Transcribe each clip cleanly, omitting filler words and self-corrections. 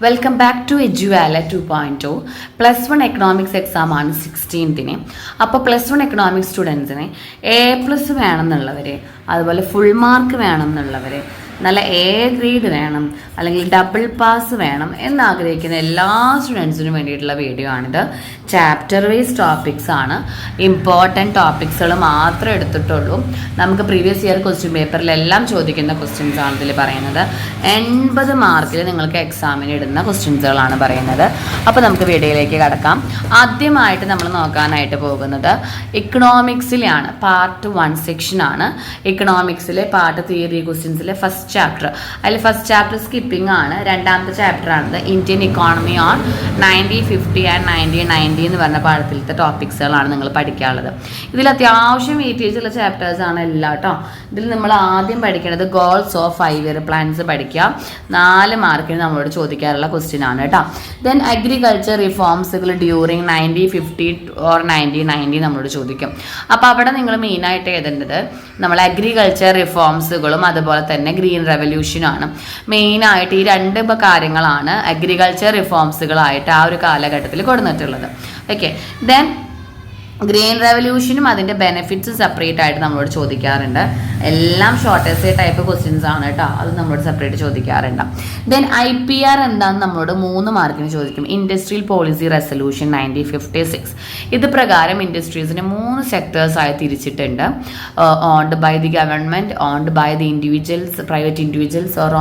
Welcome back to എജുവാല 2.0. +1 economics exam ആണ് 16ന്. അപ്പോൾ +1 എക്കണോമിക്സ് സ്റ്റുഡൻസിന് A+ വേണം എന്നുള്ളവർ, അതുപോലെ ഫുൾ മാർക്ക് വേണം എന്നുള്ളവർ, നല്ല A ഗ്രേഡ് വേണം അല്ലെങ്കിൽ ഡബിൾ പാസ് വേണം എന്നാഗ്രഹിക്കുന്ന എല്ലാ സ്റ്റുഡൻസിനും വേണ്ടിയിട്ടുള്ള വീഡിയോ ആണിത്. ചാപ്റ്റർ വൈസ് ടോപ്പിക്സ് ആണ്, ഇമ്പോർട്ടൻറ്റ് ടോപ്പിക്സുകൾ മാത്രമേ എടുത്തിട്ടുള്ളൂ. നമുക്ക് പ്രീവിയസ് ഇയർ ക്വസ്റ്റ്യൻ പേപ്പറിലെല്ലാം ചോദിക്കുന്ന ക്വസ്റ്റ്യൻസ് ആണ് ഇതിൽ പറയുന്നത്. 80 മാർക്കിൽ നിങ്ങൾക്ക് എക്സാമിന് ഇടുന്ന ക്വസ്റ്റ്യൻസുകളാണ് പറയുന്നത്. അപ്പോൾ നമുക്ക് വീഡിയോയിലേക്ക് കടക്കാം. ആദ്യമായിട്ട് നമ്മൾ നോക്കാനായിട്ട് പോകുന്നത് ഇക്കണോമിക്സിലാണ്. പാർട്ട് 1 സെക്ഷനാണ്. ഇക്കണോമിക്സിലെ പാർട്ട് തിയറി ക്വസ്റ്റ്യൻസിലെ ഫസ്റ്റ് ചാപ്റ്റർ. അതിൽ ഫസ്റ്റ് ചാപ്റ്റർ സ്കിപ്പിംഗ് ആണ്. രണ്ടാമത്തെ ചാപ്റ്റർ ആണത് ഇന്ത്യൻ ഇക്കോണമി ഓൺ 1950 ആൻഡ് 1990 എന്ന് പറഞ്ഞ പാഠത്തിലത്തെ ടോപ്പിക്സുകളാണ് നിങ്ങൾ പഠിക്കാനുള്ളത്. ഇതിൽ അത്യാവശ്യം വെയിറ്റേജ് ഉള്ള ചാപ്റ്റേഴ്സ് ആണ് എല്ലാം കേട്ടോ. ഇതിൽ നമ്മൾ ആദ്യം പഠിക്കേണ്ടത് ഗോൾസ് ഓഫ് 5 ഇയർ പ്ലാൻസ് പഠിക്കുക. 4 മാർക്കിന് നമ്മളോട് ചോദിക്കാറുള്ള ക്വസ്റ്റ്യൻ ആണ് കേട്ടോ. ദെൻ അഗ്രികൾച്ചർ റിഫോംസുകൾ ഡ്യൂറിങ് 1950 ഓർ 1990 നമ്മളോട് ചോദിക്കും. അപ്പോൾ അവിടെ നിങ്ങൾ മെയിനായിട്ട് എഴുതേണ്ടത് നമ്മൾ അഗ്രികൾച്ചർ റിഫോംസുകളും അതുപോലെ തന്നെ ഗ്രീൻ റെവല്യൂഷനാണ്. മെയിനായിട്ട് ഈ 2 കാര്യങ്ങളാണ് അഗ്രികൾച്ചർ റിഫോംസുകളായിട്ട് ആ ഒരു കാലഘട്ടത്തിൽ കൊടുത്തിട്ടുള്ളത്. ഓക്കെ, ദെൻ ഗ്രീൻ റെവല്യൂഷനും അതിൻ്റെ ബെനിഫിറ്റ്സ് സെപ്പറേറ്റ് ആയിട്ട് നമ്മളോട് ചോദിക്കാറുണ്ട്. എല്ലാം ഷോർട്ടസ്റ്റ് ടൈപ്പ് ക്വസ്റ്റ്യൻസ് ആണ് കേട്ടോ, അത് നമ്മളോട് സെപ്പറേറ്റ് ചോദിക്കാറുണ്ട്. ദെൻ IPR എന്താണെന്ന് നമ്മളോട് 3 മാർക്കിന് ചോദിക്കും. Industrial policy resolution 1956. ഇത് പ്രകാരം ഇൻഡസ്ട്രീസിനെ 3 സെക്ടേഴ്സായി തിരിച്ചിട്ടുണ്ട്. Owned by the government, owned by the individuals, private individuals, or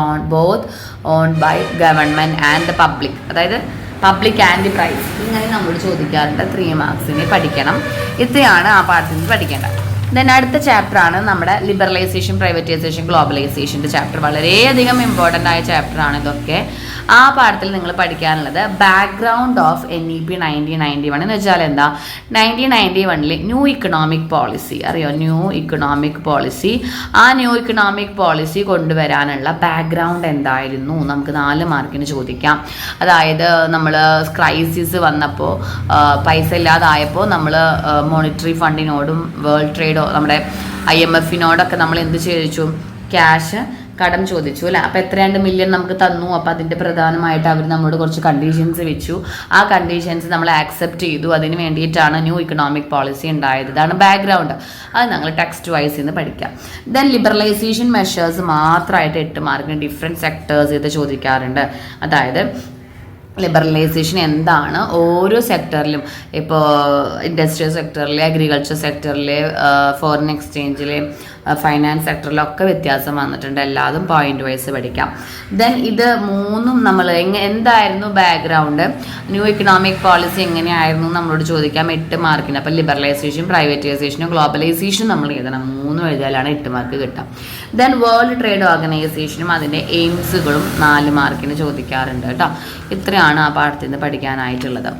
owned by government and the public, അതായത് പബ്ലിക് ആൻഡ് പ്രൈവറ്റ്. ഇങ്ങനെ നമ്മളോട് ചോദിക്കാറുണ്ട്. 3 മാർക്സിന് പഠിക്കണം. ഇത്രയാണ് ആ പാഠത്തിൽ നിന്ന് പഠിക്കേണ്ടത്. ദെൻ അടുത്ത ചാപ്റ്റർ ആണ് നമ്മുടെ ലിബറലൈസേഷൻ, പ്രൈവറ്റൈസേഷൻ, ഗ്ലോബലൈസേഷൻ്റെ ചാപ്റ്റർ. വളരെയധികം ഇമ്പോർട്ടൻ്റ് ആയ ചാപ്റ്റർ ആണ് ഇതൊക്കെ. ആ പാഠത്തിൽ നിങ്ങൾ പഠിക്കാനുള്ളത് ബാക്ക്ഗ്രൗണ്ട് ഓഫ് NEP 1991 എന്ന് വെച്ചാൽ എന്താ, 1991 ന്യൂ ഇക്കണോമിക് പോളിസി അറിയോ? New economic policy. ആ ന്യൂ ഇക്കണോമിക് പോളിസി കൊണ്ടുവരാനുള്ള ബാക്ക്ഗ്രൗണ്ട് എന്തായിരുന്നു നമുക്ക് 4 മാർക്കിന് ചോദിക്കാം. അതായത് നമ്മൾ ക്രൈസിസ് വന്നപ്പോൾ, പൈസ ഇല്ലാതായപ്പോൾ നമ്മൾ മോണിറ്ററി ഫണ്ടിനോടും വേൾഡ് ട്രേഡോ നമ്മുടെ IMFനോടൊക്കെ നമ്മൾ എന്ത് ചോദിച്ചു? ക്യാഷ് കടം ചോദിച്ചു അല്ലേ? അപ്പോൾ എത്രയാണ്ട് മില്യൺ നമുക്ക് തന്നു. അപ്പോൾ അതിൻ്റെ പ്രധാനമായിട്ട് അവർ നമ്മളോട് കുറച്ച് കണ്ടീഷൻസ് വെച്ചു. ആ കണ്ടീഷൻസ് നമ്മൾ ആക്സെപ്റ്റ് ചെയ്തു. അതിന് വേണ്ടിയിട്ടാണ് ന്യൂ ഇക്കണോമിക് പോളിസി ഉണ്ടായത്. ഇതാണ് ബാക്ക്ഗ്രൗണ്ട്. അത് ഞങ്ങൾ ടെക്സ്റ്റ് വൈസ് നിന്ന് പഠിക്കാം. ദെൻ ലിബറലൈസേഷൻ മെഷേഴ്സ് മാത്രമായിട്ട് 8 മാർക്കിന് ഡിഫറെൻറ്റ് സെക്ടേഴ്സ് ഇത് ചോദിക്കാറുണ്ട്. അതായത് ലിബറലൈസേഷൻ എന്താണ്, ഓരോ സെക്ടറിലും, ഇപ്പോൾ ഇൻഡസ്ട്രിയൽ സെക്ടറിലെ, അഗ്രികൾച്ചർ സെക്ടറിലെ, ഫോറിൻ എക്സ്ചേഞ്ചിലെ, ഫൈനാൻസ് സെക്ടറിലൊക്കെ വ്യത്യാസം വന്നിട്ടുണ്ട്. എല്ലാതും പോയിന്റ് വൈസ് പഠിക്കാം. ദെൻ ഇത് 3 നമ്മൾ എന്തായിരുന്നു ബാക്ക്ഗ്രൗണ്ട്, ന്യൂ ഇക്കണോമിക് പോളിസി എങ്ങനെയായിരുന്നു നമ്മളോട് ചോദിക്കാം 8 മാർക്കിന്. അപ്പം ലിബറലൈസേഷൻ, പ്രൈവറ്റൈസേഷനും ഗ്ലോബലൈസേഷനും നമ്മൾ എഴുതണം. 3 എഴുതിയാലാണ് 8 മാർക്ക് കിട്ടുക. ദെൻ വേൾഡ് ട്രേഡ് ഓർഗനൈസേഷനും അതിൻ്റെ എയിംസുകളും 4 മാർക്കിന് ചോദിക്കാറുണ്ട് കേട്ടോ. ഇത്രയാണ് ആ പാഠത്തിൽ നിന്ന് പഠിക്കാനായിട്ടുള്ളത്.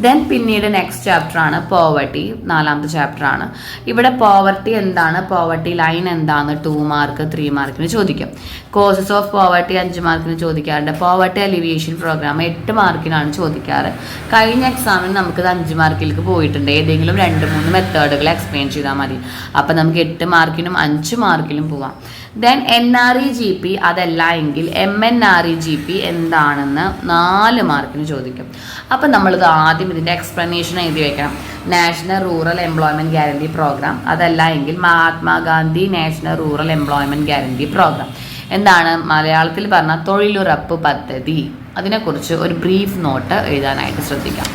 ദെൻ പിന്നീട് നെക്സ്റ്റ് ചാപ്റ്റർ ആണ് പോവർട്ടി. 4ാമത്തെ ചാപ്റ്റർ ആണ്. ഇവിടെ പോവർട്ടി എന്താണ്, പോവർട്ടി ലൈൻ എന്താണ് 2 മാർക്ക് 3 മാർക്കിന് ചോദിക്കും. കോസസ് ഓഫ് പോവർട്ടി 5 മാർക്കിന് ചോദിക്കാറുണ്ട്. പോവർട്ടി അലിവിയേഷൻ പ്രോഗ്രാം 8 മാർക്കിനാണ് ചോദിക്കാറ്. കഴിഞ്ഞ എക്സാമിന് നമുക്കിത് 5 മാർക്കിലേക്ക് പോയിട്ടുണ്ട്. ഏതെങ്കിലും 2-3 മെത്തേഡുകൾ എക്സ്പ്ലെയിൻ ചെയ്താൽ മതി. അപ്പം നമുക്ക് 8 മാർക്കിനും 5 മാർക്കിലും പോവാം. ദെൻ NREGP അതല്ല എങ്കിൽ MNREGP എന്താണെന്ന് 4 മാർക്കിന് ചോദിക്കും. അപ്പം നമ്മളിത് ആദ്യം ഇതിൻ്റെ എക്സ്പ്ലനേഷൻ എഴുതി വയ്ക്കണം. National rural employment guarantee programme, അതല്ല എങ്കിൽ Mahatma Gandhi national rural employment guarantee programme. എന്താണ് മലയാളത്തിൽ പറഞ്ഞാൽ തൊഴിലുറപ്പ് പദ്ധതി. അതിനെക്കുറിച്ച് ഒരു ബ്രീഫ് നോട്ട് എഴുതാനായിട്ട് ശ്രദ്ധിക്കാം.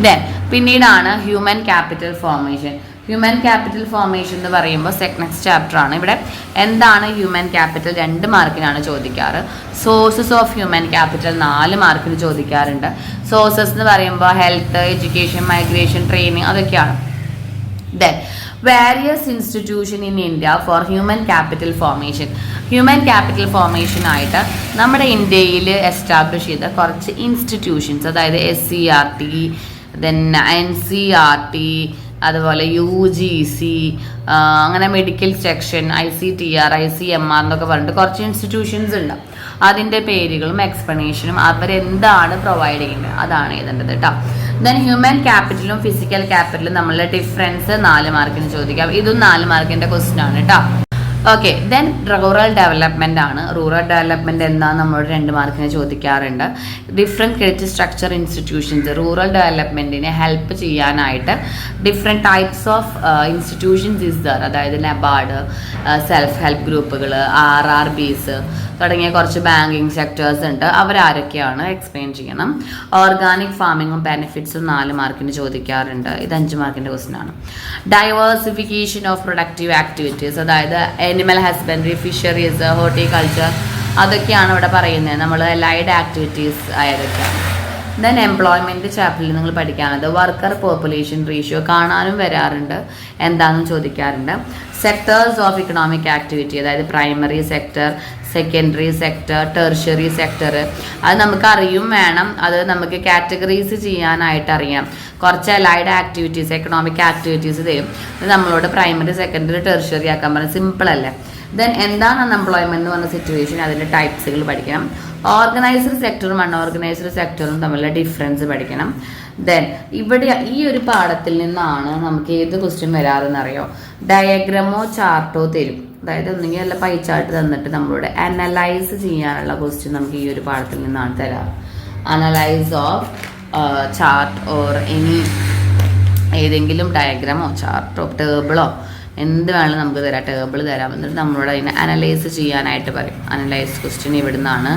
ദെൻ പിന്നീടാണ് human capital formation. Human capital formation എന്ന് പറയുമ്പോൾ നെക്സ്റ്റ് ചാപ്റ്റർ ആണ്. ഇവിടെ എന്താണ് ഹ്യൂമൻ ക്യാപിറ്റൽ 2 മാർക്കിനാണ് ചോദിക്കാറ്. സോഴ്സസ് ഓഫ് ഹ്യൂമൻ ക്യാപിറ്റൽ 4 മാർക്കിന് ചോദിക്കാറുണ്ട്. സോഴ്സസ് എന്ന് പറയുമ്പോൾ ഹെൽത്ത്, എഡ്യൂക്കേഷൻ, മൈഗ്രേഷൻ, ട്രെയിനിങ് അതൊക്കെയാണ്. Then various institution in India for human capital formation. Human capital ഫോർമേഷനായിട്ട് നമ്മുടെ ഇന്ത്യയിൽ എസ്റ്റാബ്ലിഷ് ചെയ്ത കുറച്ച് ഇൻസ്റ്റിറ്റ്യൂഷൻസ്, അതായത് SCERT, ദെൻ NCERT, അതുപോലെ UGC, അങ്ങനെ മെഡിക്കൽ സെക്ഷൻ, ICTR, ICMR എന്നൊക്കെ പറഞ്ഞിട്ട് കുറച്ച് ഇൻസ്റ്റിറ്റ്യൂഷൻസ് ഉണ്ട്. അതിൻ്റെ പേരുകളും എക്സ്പ്ലനേഷനും അവരെന്താണ് പ്രൊവൈഡ് ചെയ്യുന്നത് അതാണ് എഴുതേണ്ടത് കേട്ടോ. ദെൻ ഹ്യൂമൻ ക്യാപിറ്റലും ഫിസിക്കൽ ക്യാപിറ്റലും നമ്മളുടെ ഡിഫറൻസ് 4 മാർക്കിന് ചോദിക്കാം. ഇതും 4 മാർക്കിൻ്റെ ക്വസ്റ്റ്യൻ ആണ് കേട്ടോ. ഓക്കെ, ദെൻ റൂറൽ ഡെവലപ്മെന്റ് ആണ്. റൂറൽ ഡെവലപ്മെന്റ് എന്താണെന്ന് നമ്മളോട് 2 മാർക്കിന് ചോദിക്കാറുണ്ട്. Different credit structure institutions, rural ഡെവലപ്മെന്റിനെ ഹെൽപ്പ് ചെയ്യാനായിട്ട് different types of institutions is there. അതായത് നബാർഡ്, സെൽഫ് ഹെൽപ്പ് ഗ്രൂപ്പുകൾ, RRBs തുടങ്ങിയ കുറച്ച് ബാങ്കിങ് സെക്ടേഴ്സ് ഉണ്ട്. അവരാരൊക്കെയാണ് എക്സ്പ്ലെയിൻ ചെയ്യണം. ഓർഗാനിക് ഫാമിങ്ങും ബെനിഫിറ്റ്സും 4 മാർക്കിന് ചോദിക്കാറുണ്ട്. ഇത് 5 മാർക്കിൻ്റെ ക്വസ്റ്റൻ ആണ്. ഡൈവേഴ്സിഫിക്കേഷൻ ഓഫ് പ്രൊഡക്റ്റീവ് ആക്ടിവിറ്റീസ്, അതായത് അനിമൽ ഹസ്ബൻഡറി, ഫിഷറീസ്, ഹോർട്ടിക്കൾച്ചർ, അതൊക്കെയാണ് ഇവിടെ പറയുന്നത്. നമ്മൾ ലൈഡ് ആക്ടിവിറ്റീസ് ആയതൊക്കെയാണ്. ദെൻ എംപ്ലോയ്മെൻറ്റ് ചാപ്റ്ററിൽ നിങ്ങൾ പഠിക്കാനുള്ളത് വർക്കർ പോപ്പുലേഷൻ റേഷ്യോ കാണാനും വരാറുണ്ട്, എന്താണെന്നും ചോദിക്കാറുണ്ട്. സെക്ടേഴ്സ് ഓഫ് ഇക്കണോമിക് ആക്ടിവിറ്റി, അതായത് primary sector, secondary sector, tertiary sector, അത് നമുക്ക് അറിയും വേണം. അത് നമുക്ക് കാറ്റഗറൈസ് ചെയ്യാനായിട്ട് അറിയാം. കുറച്ച് അലൈഡ് ആക്ടിവിറ്റീസ്, എക്കണോമിക് ആക്ടിവിറ്റീസ് തരും. ഇത് നമ്മളോട് പ്രൈമറി, സെക്കൻഡറി, ടെർഷ്യറി ആക്കാൻ പറഞ്ഞാൽ സിമ്പിൾ അല്ലേ. ദെൻ എന്താണ് അൺഎംപ്ലോയ്മെന്റ് എന്ന് പറഞ്ഞ സിറ്റുവേഷൻ, അതിൻ്റെ ടൈപ്സുകൾ പഠിക്കണം. ഓർഗനൈസ്ഡ് സെക്ടറും അൺഓർഗനൈസ്ഡ് സെക്ടറും തമ്മിലുള്ള ഡിഫറൻസ് പഠിക്കണം. ദെൻ ഇവിടെ ഈ ഒരു പാഠത്തിൽ നിന്നാണ് നമുക്ക് ഏത് ക്വസ്റ്റ്യൻ വരാറെന്നറിയോ, ഡയഗ്രമോ ചാർട്ടോ തരും. അതായത് ഒന്നുകിൽ നല്ല പൈ ചാർട്ട് തന്നിട്ട് നമ്മളോട് അനലൈസ് ചെയ്യാനുള്ള ക്വസ്റ്റ്യൻ നമുക്ക് ഈ ഒരു പാഠത്തിൽ നിന്നാണ് തരാറ്. Analyse of chart or any ഏതെങ്കിലും ഡയഗ്രമോ ചാർട്ടോ ടേബിളോ എന്ത് വേണമെങ്കിലും നമുക്ക് തരാം. ടേബിൾ തരാം. എന്നിട്ട് നമ്മളോട് അതിനെ അനലൈസ് ചെയ്യാനായിട്ട് പറയും. അനലൈസ് ക്വസ്റ്റ്യൻ ഇവിടുന്നാണ്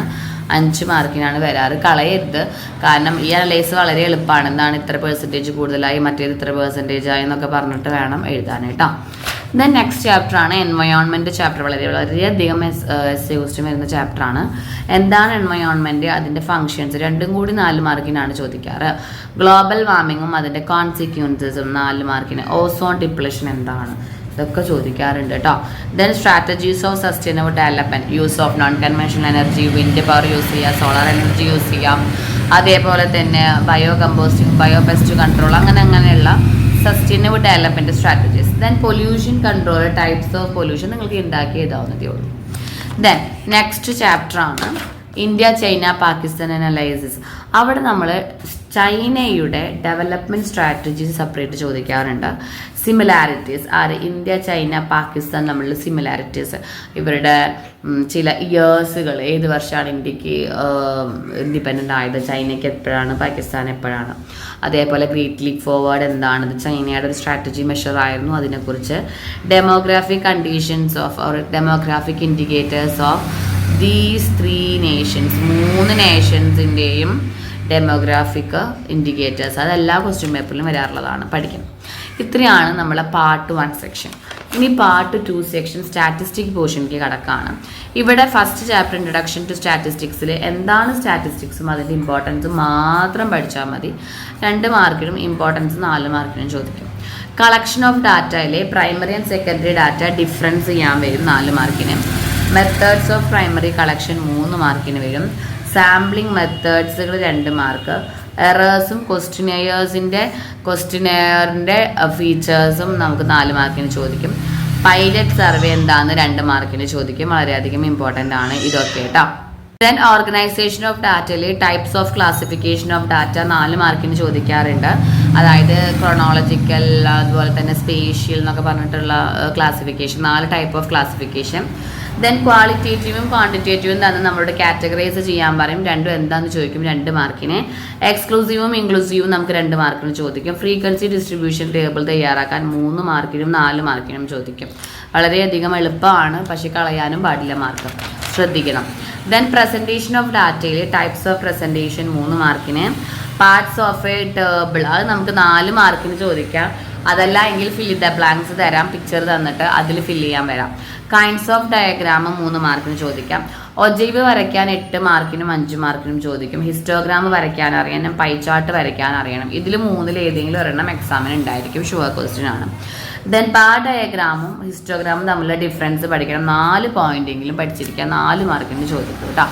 5 മാർക്കിനാണ് വരാറ്. കളയരുത്, കാരണം ഈ അനലൈസ് വളരെ എളുപ്പമാണ്. എന്താണ് ഇത്ര പെർസെൻറ്റേജ് കൂടുതലായി, മറ്റേത് ഇത്ര പെർസെൻറ്റേജ് ആയി എന്നൊക്കെ പറഞ്ഞിട്ട് വേണം എഴുതാനായിട്ടോ. ദെൻ നെക്സ്റ്റ് ചാപ്റ്റർ ആണ് എൻവയോൺമെൻറ്റ് ചാപ്റ്റർ. വളരെയധികം എസ്സേ ക്വസ്റ്റ്യൻ വരുന്ന ചാപ്റ്ററാണ്. എന്താണ് എൻവയോൺമെൻറ്റ്, അതിൻ്റെ ഫങ്ഷൻസ്, രണ്ടും കൂടി 4 മാർക്കിനാണ് ചോദിക്കാറ്. ഗ്ലോബൽ വാർമിങ്ങും അതിൻ്റെ കോൺസിക്വൻസസും 4 മാർക്കിന്. ഓസോൺ ഡിപ്ലഷൻ എന്താണ്, ഇതൊക്കെ ചോദിക്കാറുണ്ട് കേട്ടോ. Then strategies of sustainable development, use of non conventional energy, wind power use ചെയ്യുക, സോളാർ എനർജി യൂസ് ചെയ്യാം, അതേപോലെ തന്നെ bio composting, bio pest control, അങ്ങനെയുള്ള sustainable development strategies. Then pollution control, types of pollution നിങ്ങൾക്ക് ഉണ്ടാക്കി എഴുതാവുന്നതേ ഉള്ളൂ. ദെൻ നെക്സ്റ്റ് ചാപ്റ്റർ ആണ് ഇന്ത്യ, ചൈന, പാകിസ്ഥാൻ അനലൈസിസ്. അവിടെ നമ്മൾ ചൈനയുടെ ഡെവലപ്മെൻറ്റ് സ്ട്രാറ്റജീസ് സെപ്പറേറ്റ് ചോദിക്കാറുണ്ട്. സിമിലാരിറ്റീസ്, ഇന്ത്യ, ചൈന, പാകിസ്ഥാൻ തമ്മിലുള്ള സിമിലാരിറ്റീസ്, ഇവരുടെ ചില ഇയേഴ്സുകൾ, ഏത് വർഷമാണ് ഇന്ത്യക്ക് ഇൻഡിപെൻഡൻ്റ് ആയത്, ചൈനയ്ക്ക് എപ്പോഴാണ്, പാകിസ്ഥാൻ എപ്പോഴാണ്, അതേപോലെ ഗ്രേറ്റ് ലീപ്പ് ഫോർവേഡ് എന്താണത്, ചൈനയുടെ ഒരു സ്ട്രാറ്റജി മെഷർ ആയിരുന്നു, അതിനെക്കുറിച്ച്. Demographic conditions of or demographic indicators of these 3 nations, 3 നേഷൻസിൻ്റെയും ഡെമോഗ്രാഫിക് ഇൻഡിക്കേറ്റേഴ്സ്, അതെല്ലാ ക്വസ്റ്റ്യൻ പേപ്പറിലും വരാറുള്ളതാണ്, പഠിക്കണം. ഇത്രയാണ് നമ്മളെ പാർട്ട് 1 സെക്ഷൻ. ഇനി പാർട്ട് 2 സെക്ഷൻ സ്റ്റാറ്റിസ്റ്റിക് പോർഷനിലേക്ക് കടക്കാണ്. ഇവിടെ ഫസ്റ്റ് ചാപ്റ്റർ ഇൻട്രൊഡക്ഷൻ ടു സ്റ്റാറ്റിസ്റ്റിക്സിൽ എന്താണ് സ്റ്റാറ്റിസ്റ്റിക്സും അതിൻ്റെ ഇമ്പോർട്ടൻസും മാത്രം പഠിച്ചാൽ മതി. 2 മാർക്കിനും ഇമ്പോർട്ടൻസ് 4 മാർക്കിനും ചോദിക്കും. കളക്ഷൻ ഓഫ് ഡാറ്റയിലെ primary and secondary data difference ചെയ്യാൻ വരും 4 മാർക്കിന്. മെത്തേഡ്സ് ഓഫ് പ്രൈമറി കളക്ഷൻ 3 മാർക്കിന് വരും. Sampling മെത്തേഡ്സുകൾ 2 mark. എറേഴ്സും ക്വസ്റ്റിനെയറിൻ്റെ ഫീച്ചേഴ്സും നമുക്ക് 4 മാർക്കിന് ചോദിക്കും. പൈലറ്റ് സർവേ എന്താണെന്ന് 2 മാർക്കിന് ചോദിക്കും. വളരെയധികം ഇമ്പോർട്ടൻ്റ് ആണ് ഇതൊക്കെ കേട്ടോ. ദെൻ ഓർഗനൈസേഷൻ ഓഫ് ഡാറ്റയിൽ types of classification of data 4 മാർക്കിന് ചോദിക്കാറുണ്ട്. അതായത് ക്രോണോളജിക്കൽ, അതുപോലെ തന്നെ സ്പേഷ്യൽ എന്നൊക്കെ പറഞ്ഞിട്ടുള്ള classification, 4 type of classification. Then ക്വാളിറ്റേറ്റീവും ക്വാണ്ടിറ്റേറ്റീവും തന്നെ നമ്മളോട് കാറ്റഗറൈസ് ചെയ്യാൻ പറയും. രണ്ടും എന്താണെന്ന് ചോദിക്കും 2 മാർക്കിന്. എക്സ്ക്ലൂസീവും ഇൻക്ലൂസീവും നമുക്ക് 2 മാർക്കിന് ചോദിക്കും. ഫ്രീക്വൻസി ഡിസ്ട്രിബ്യൂഷൻ ടേബിൾ തയ്യാറാക്കാൻ 3 മാർക്കിനും 4 മാർക്കിനും ചോദിക്കും. വളരെയധികം എളുപ്പമാണ്, പക്ഷെ കളയാനും പാടില്ല, മാർക്ക് ശ്രദ്ധിക്കണം. ദെൻ പ്രസൻറ്റേഷൻ ഓഫ് ഡാറ്റയിൽ ടൈപ്സ് ഓഫ് പ്രസൻറ്റേഷൻ 3 മാർക്കിന്. പാർട്സ് ഓഫ് എ ടേബിൾ, അത് നമുക്ക് 4 മാർക്കിന് ചോദിക്കാം. അതല്ല എങ്കിൽ ഫിൽ ദ ബ്ലാങ്ക്സ് തരാം, പിക്ചർ തന്നിട്ട് അതിൽ ഫില്ല് ചെയ്യാൻ വരാം. കൈൻഡ്സ് ഓഫ് ഡയഗ്രാം 3 മാർക്കിന് ചോദിക്കാം. ഒജൈവ് വരയ്ക്കാൻ 8 മാർക്കിനും 5 മാർക്കിനും ചോദിക്കും. ഹിസ്റ്റോഗ്രാം വരയ്ക്കാൻ അറിയണം, പൈ ചാർട്ട് വരയ്ക്കാൻ അറിയണം. ഇതിൽ 3 ഏതെങ്കിലും ഒരെണ്ണം എക്സാമിന് ഉണ്ടായിരിക്കും, ഷുവർ ക്വസ്റ്റ്യൻ ആണ്. ദെൻ ബാർ ഡയഗ്രാമും ഹിസ്റ്റോഗ്രാമും തമ്മിലുള്ള ഡിഫറൻസ് പഠിക്കണം. 4 പോയിന്റെങ്കിലും പഠിച്ചിരിക്കുക, 4 മാർക്കിന് ചോദിക്കും കേട്ടോ.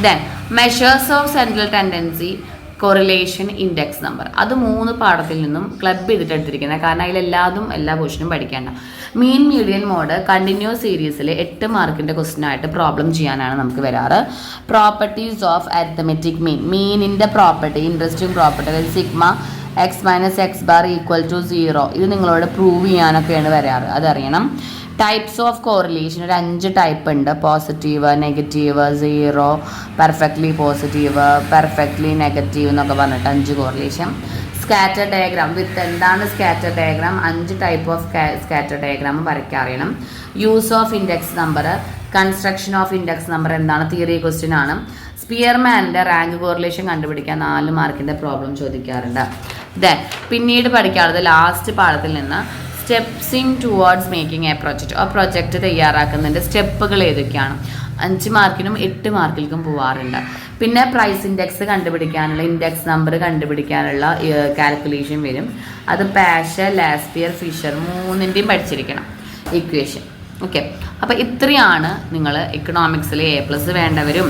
Then measures of central tendency, correlation, index number, അത് 3 പാഠത്തിൽ നിന്നും ക്ലബ് ചെയ്തിട്ട് എടുത്തിരിക്കുന്നത്, കാരണം അതിലെല്ലാതും എല്ലാ ക്വസ്റ്റിനും പഠിക്കേണ്ട. മീൻ മീഡിയൻ മോഡ് കണ്ടിന്യൂസ് സീരീസിൽ 8 മാർക്കിൻ്റെ ക്വസ്റ്റ്യൻ ആയിട്ട് പ്രോബ്ലം ചെയ്യാനാണ് നമുക്ക് വരാറ്. പ്രോപ്പർട്ടീസ് ഓഫ് അരിത്തമെറ്റിക് മീൻ, മീനിൻ്റെ പ്രോപ്പർട്ടി, ഇൻട്രസ്റ്റിംഗ് പ്രോപ്പർട്ടി, അതായത് sigma, x minus x bar equal to 0. ഇത് നിങ്ങളോട് പ്രൂവ് ചെയ്യാനൊക്കെയാണ് വരാറ്, അതറിയണം. ടൈപ്സ് ഓഫ് കോറിലേഷൻ ഒരു 5 ടൈപ്പ് ഉണ്ട്. Positive, negative, 0, perfectly positive, perfectly negative എന്നൊക്കെ പറഞ്ഞിട്ട് 5 കോറിലേഷൻ. സ്കാറ്റർ ഡയഗ്രാം വിത്ത് എന്താണ് scatter diagram? 5 type of scatter diagram വരയ്ക്കറിയണം. Use of index number, construction of index number എന്താണ്? തിയറി ക്വസ്റ്റ്യൻ ആണ്. സ്പിയർമാൻ്റെ റാങ്ക് കോറിലേഷൻ കണ്ടുപിടിക്കാൻ 4 മാർക്കിൻ്റെ പ്രോബ്ലം ചോദിക്കാറുണ്ട്. പിന്നീട് പഠിക്കാറുള്ളത് ലാസ്റ്റ് പാഠത്തിൽ നിന്ന് steps in towards making A project. ആ പ്രൊജക്റ്റ് തയ്യാറാക്കുന്നതിൻ്റെ സ്റ്റെപ്പുകൾ ഏതൊക്കെയാണ്? 5 മാർക്കിനും 8 മാർക്കിൽക്കും പോവാറുണ്ട്. പിന്നെ പ്രൈസ് ഇൻഡെക്സ് കണ്ടുപിടിക്കാനുള്ള, ഇൻഡെക്സ് നമ്പർ കണ്ടുപിടിക്കാനുള്ള കാൽക്കുലേഷൻ വരും. അത് പാഷ, ലാസ്പിയർ, ഫിഷർ 3ൻ്റെയും പഠിച്ചിരിക്കണം ഇക്വേഷൻ. ഓക്കെ, അപ്പോൾ ഇത്രയാണ് നിങ്ങൾ എക്കണോമിക്സിൽ A+ വേണ്ടവരും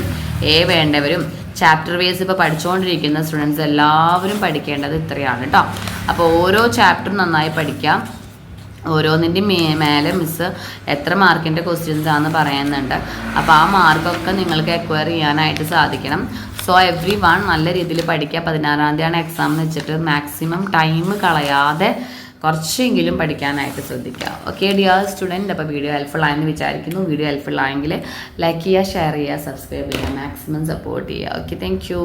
A വേണ്ടവരും ചാപ്റ്റർ വൈസ് ഇപ്പോൾ പഠിച്ചുകൊണ്ടിരിക്കുന്ന സ്റ്റുഡൻസ് എല്ലാവരും പഠിക്കേണ്ടത് ഇത്രയാണ് കേട്ടോ. അപ്പോൾ ഓരോ ചാപ്റ്ററും നന്നായി പഠിക്കാം. ഓരോന്നിൻ്റെയും മേലെ മിസ്സ് എത്ര മാർക്കിൻ്റെ ക്വസ്റ്റ്യൻസ് ആണെന്ന് പറയുന്നുണ്ട്. അപ്പോൾ ആ മാർക്കൊക്കെ നിങ്ങൾക്ക് എക്വയർ ചെയ്യാനായിട്ട് സാധിക്കണം. സോ എവ്രി വൺ നല്ല രീതിയിൽ പഠിക്കുക. 16-ാം തീയതിയാണ് എക്സാം എന്ന് വെച്ചിട്ട് മാക്സിമം ടൈം കളയാതെ കുറച്ചെങ്കിലും പഠിക്കാനായിട്ട് ശ്രദ്ധിക്കുക. ഓക്കെ ഡിയർ സ്റ്റുഡൻറ്റ്, അപ്പോൾ വീഡിയോ ഹെൽപ്ഫുൾ ആയെന്ന് വിചാരിക്കുന്നു. വീഡിയോ ഹെൽപ്ഫുൾ ആയെങ്കിൽ ലൈക്ക് ചെയ്യുക, ഷെയർ ചെയ്യുക, സബ്സ്ക്രൈബ് ചെയ്യുക, മാക്സിമം സപ്പോർട്ട് ചെയ്യുക. Okay, thank you.